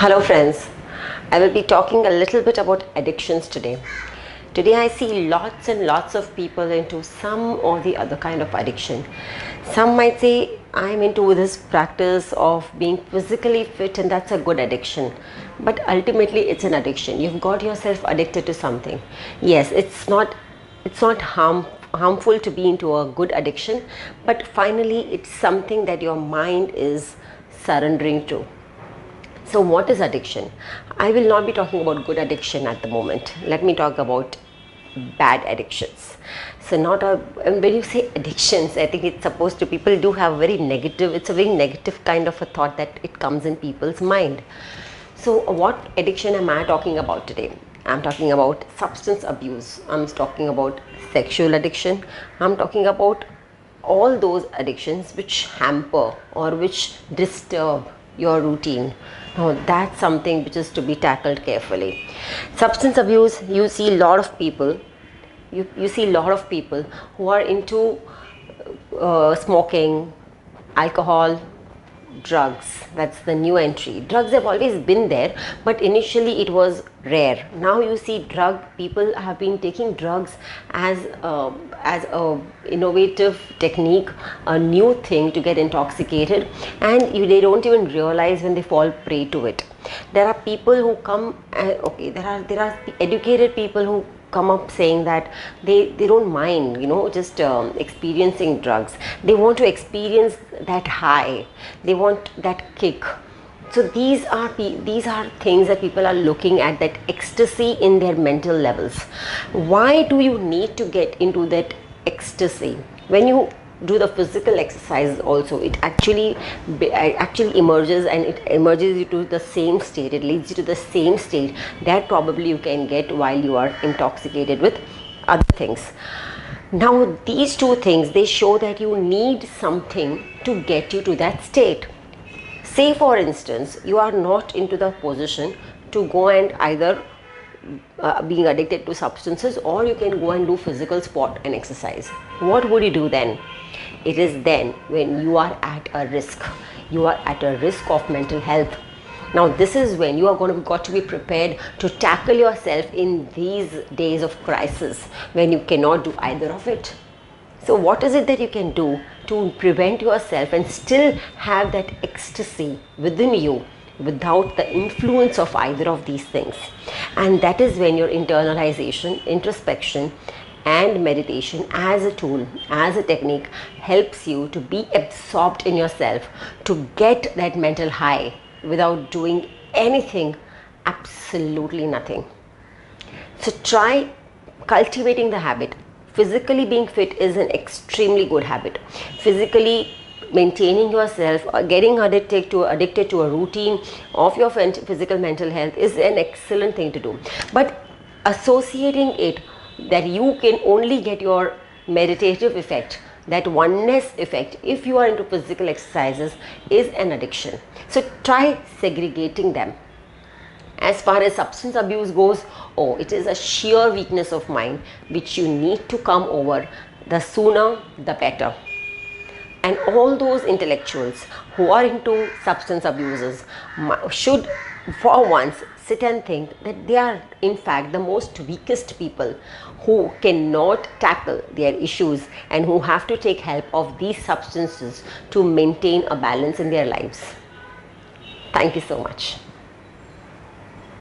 Hello friends, I will be talking a little bit about addictions today. Today I see lots and lots of people into some or the other kind of addiction. Some might say I'm into this practice of being physically fit and that's a good addiction. But ultimately it's an addiction. You've got yourself addicted to something. Yes, it's not harmful to be into a good addiction, but finally it's something that your mind is surrendering to. So what is addiction? I will not be talking about good addiction at the moment. Let me talk about bad addictions. So and when you say addictions, I think it's supposed to, people do have it's a very negative kind of a thought that it comes in people's mind. So what addiction am I talking about today? I'm talking about substance abuse. I'm talking about sexual addiction. I'm talking about all those addictions which hamper or which disturb your routine. Now that's something which is to be tackled carefully. Substance abuse, you see a lot of people who are into smoking, alcohol, drugs. That's the new entry. Drugs have always been there, but initially it was rare. Now you see people have been taking drugs as a innovative technique, a new thing to get intoxicated, and they don't even realize when they fall prey to it. There are people who come there are educated people who come up saying that they don't mind just experiencing drugs. They want to experience that high, they want that kick. So these are things that people are looking at, that ecstasy in their mental levels. Why do you need to get into that ecstasy? When you do the physical exercise also, it actually emerges, and it emerges you to the same state. It leads you to the same state that probably you can get while you are intoxicated with other things. Now these two things, they show that you need something to get you to that state. Say for instance, you are not into the position to go and either being addicted to substances, or you can go and do physical sport and exercise. What would you do then? It is then when you are at a risk. You are at a risk of mental health. Now this is when you are got to be prepared to tackle yourself in these days of crisis, when you cannot do either of it. So what is it that you can do to prevent yourself and still have that ecstasy within you without the influence of either of these things? And that is when your internalization, introspection and meditation as a tool, as a technique, helps you to be absorbed in yourself, to get that mental high without doing anything, absolutely nothing. So try cultivating the habit. Physically being fit is an extremely good habit. Physically maintaining yourself, getting addicted to a routine of your physical mental health is an excellent thing to do. But associating it that you can only get your meditative effect, that oneness effect, if you are into physical exercises, is an addiction. So try segregating them. As far as substance abuse goes, it is a sheer weakness of mind which you need to come over. The sooner the better. And all those intellectuals who are into substance abusers should for once sit and think that they are in fact the most weakest people who cannot tackle their issues and who have to take help of these substances to maintain a balance in their lives. Thank you so much.